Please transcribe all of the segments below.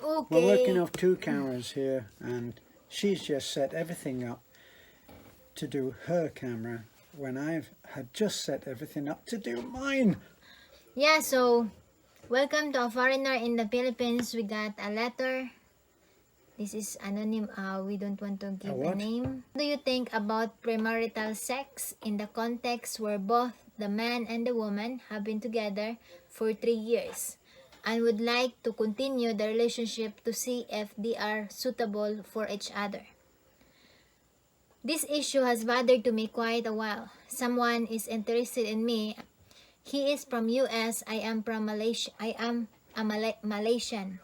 We're working Okay. off 2 cameras here, and she's just set everything up to do her camera when I've had just set everything up to do mine. Yeah, so welcome to a foreigner in the Philippines. We got a letter. This is anonymous. We don't want to give a what? name. What do you think about premarital sex in the context where both the man and the woman have been together for 3 years and would like to continue the relationship to see if they are suitable for each other? This issue has bothered to me quite a while. Someone is interested in me. He is from US. I am from Malaysia. I am a Malaysian.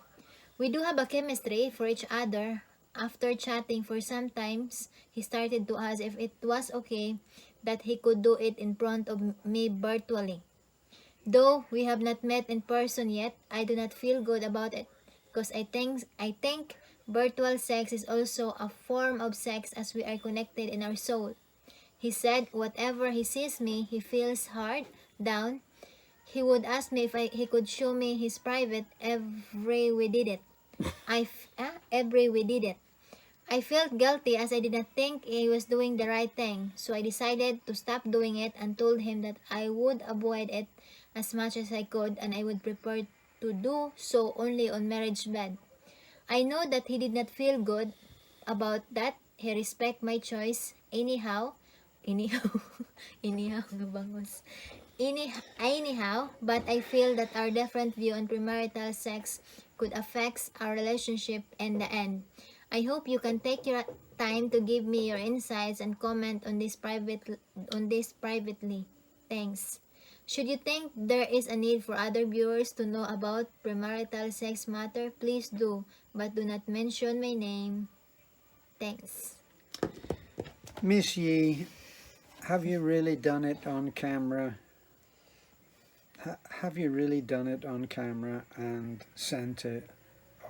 We do have a chemistry for each other. After chatting for some times, he started to ask if it was okay that he could do it in front of me virtually. Though we have not met in person yet, I do not feel good about it because I think virtual sex is also a form of sex as we are connected in our soul. He said whatever he sees me, he feels hard, down. He would ask me if he could show me his private every we did it. Every we did it. I felt guilty as I did not think he was doing the right thing, so I decided to stop doing it and told him that I would avoid it as much as I could and I would prefer to do so only on marriage bed. I know that he did not feel good about that. He respect my choice anyhow, anyhow, nabangos. Anyhow, but I feel that our different view on premarital sex could affect our relationship in the end. I hope you can take your time to give me your insights and comment on this privately. Thanks. Should you think there is a need for other viewers to know about premarital sex matter, please do, but do not mention my name. Thanks. Missy, have you really done it on camera? Have you really done it on camera and sent it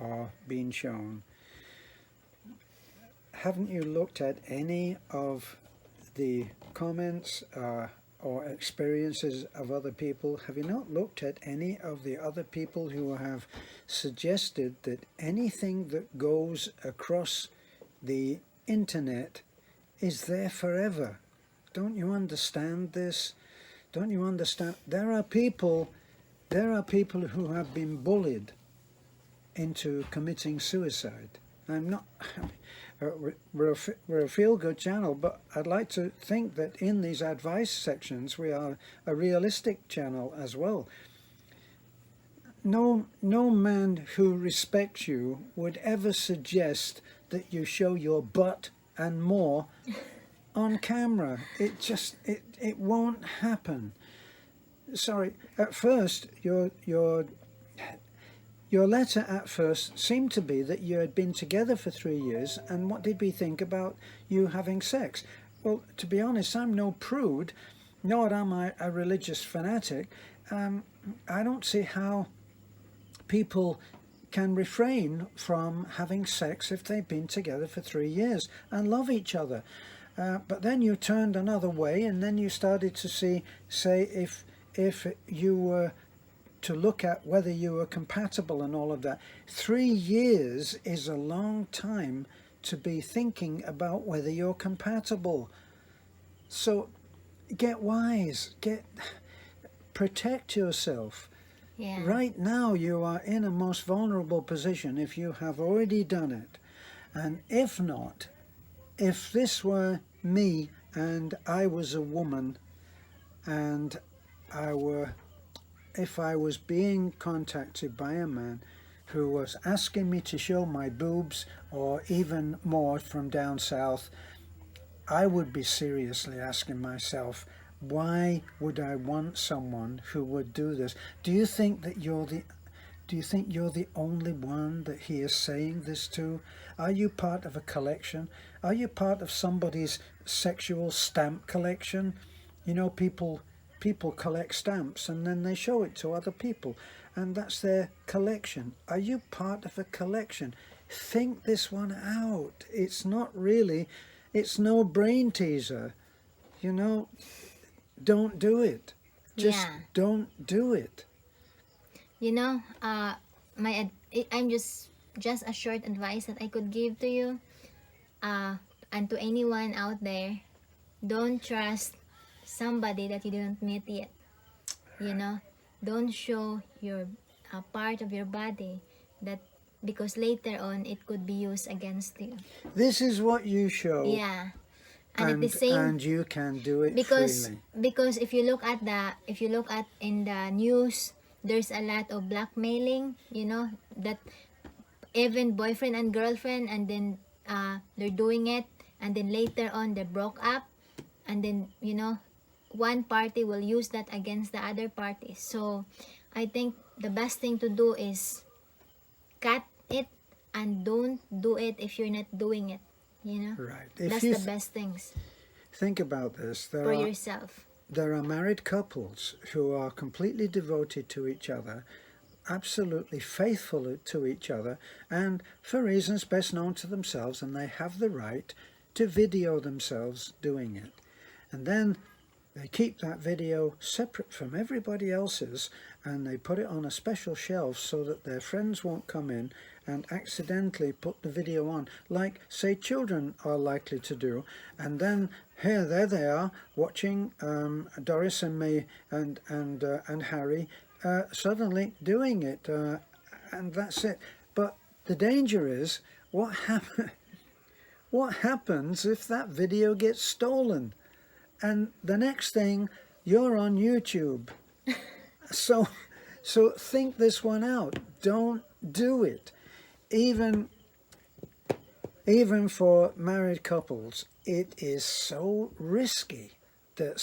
or been shown? Haven't you looked at any of the comments or experiences of other people? Have you not looked at any of the other people who have suggested that anything that goes across the internet is there forever? Don't you understand this? Don't you understand? There are people who have been bullied into committing suicide. I'm not. We're a feel-good channel, but I'd like to think that in these advice sections we are a realistic channel as well. No man who respects you would ever suggest that you show your butt and more on camera. It won't happen. Sorry, at first your letter at first seemed to be that you had been together for 3 years, and what did we think about you having sex? Well, to be honest, I'm no prude, nor am I a religious fanatic. I don't see how people can refrain from having sex if they've been together for 3 years and love each other. But then you turned another way, and then you started to say if you were to look at whether you were compatible and all of that. 3 years is a long time to be thinking about whether you're compatible. So get wise, protect yourself. Yeah. Right now you are in a most vulnerable position if you have already done it. And if not, if this were me and I was a woman and if I was being contacted by a man who was asking me to show my boobs or even more from down south, I would be seriously asking myself, why would I want someone who would do this? Do you think you're the only one that he is saying this to? Are you part of a collection? Are you part of somebody's sexual stamp collection? You know, people collect stamps and then they show it to other people, and that's their collection. Are you part of a collection? Think this one out. It's no brain teaser. You know, don't do it. Just don't do it. You know, I'm just just a short advice that I could give to you, and to anyone out there. Don't trust somebody that you didn't meet yet. Don't show your part of your body, that because later on it could be used against you. This is what you show. Yeah. And at the same, and you can do it because freely. because if you look at in the news, there's a lot of blackmailing, that even boyfriend and girlfriend, and then they're doing it, and then later on they broke up, and then one party will use that against the other party. So I think the best thing to do is cut it, and don't do it if you're not doing it. Right. That's the best things Think about this. for yourself. There are married couples who are completely devoted to each other, absolutely faithful to each other, and for reasons best known to themselves, and they have the right to video themselves doing it. And then they keep that video separate from everybody else's, and they put it on a special shelf so that their friends won't come in and accidentally put the video on, like, say, children are likely to do. And then there they are watching Doris and me and Harry suddenly doing it, and that's it. But the danger is, what happens if that video gets stolen? And the next thing, you're on YouTube. So think this one out. Don't do it. Even for married couples, it is so risky that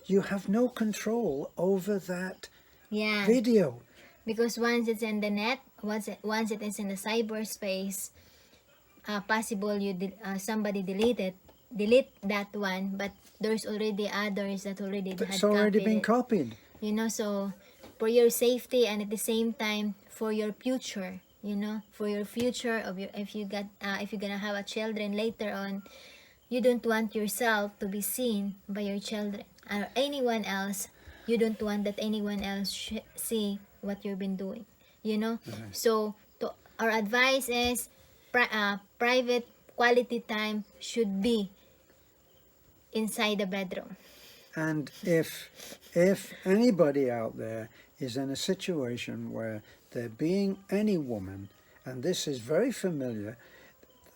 you have no control over that video. Because once it's in the net, once it is in the cyberspace, possible somebody delete that one, but there's already others that already It's already been copied. So for your safety, and at the same time for your future, for your future of if you're gonna have a children later on, you don't want yourself to be seen by your children or anyone else. You don't want that anyone else see what you've been doing. So our advice is private quality time should be inside the bedroom. And if anybody out there is in a situation where they're being any woman, and this is very familiar,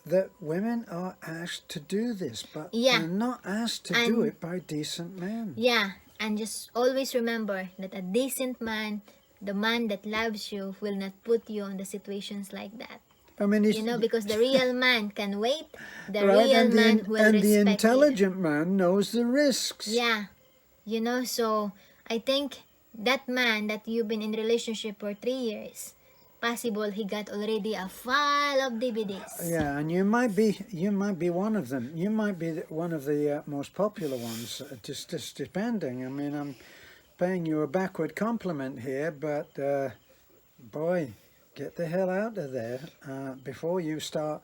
that women are asked to do this, but they're not asked to do it by decent men. Yeah, and just always remember that a decent man, the man that loves you, will not put you in the situations like that. I mean, Because the real man can wait. The right, real man will respect the intelligent you. man knows the risks. Yeah, so I think that man that you've been in relationship for 3 years, possible he got already a file of DVDs. Yeah, and you might be one of them. You might be one of the most popular ones. Just depending. I mean, I'm paying you a backward compliment here, but boy, get the hell out of there before you start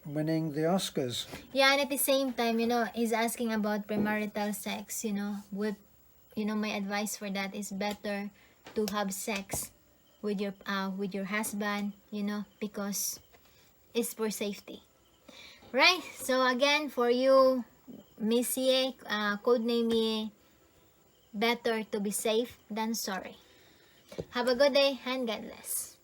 winning the Oscars. Yeah, and at the same time, he's asking about premarital sex. With my advice for that is better to have sex with your husband, because it's for safety, right? So again, for you, Missy, codename me, better to be safe than sorry. Have a good day and God bless.